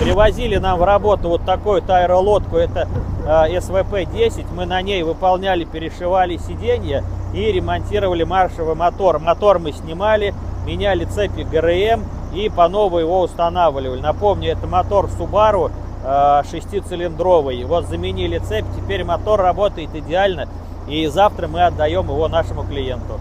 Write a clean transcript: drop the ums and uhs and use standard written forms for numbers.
Привозили нам в работу вот такую аэролодку, это СВП-10. Мы на ней выполняли, перешивали сиденья и ремонтировали маршевый мотор. Мотор мы снимали, меняли цепи ГРМ и по новой его устанавливали. Напомню, это мотор Subaru 6-цилиндровый. Вот заменили цепь, теперь мотор работает идеально. И завтра мы отдаем его нашему клиенту.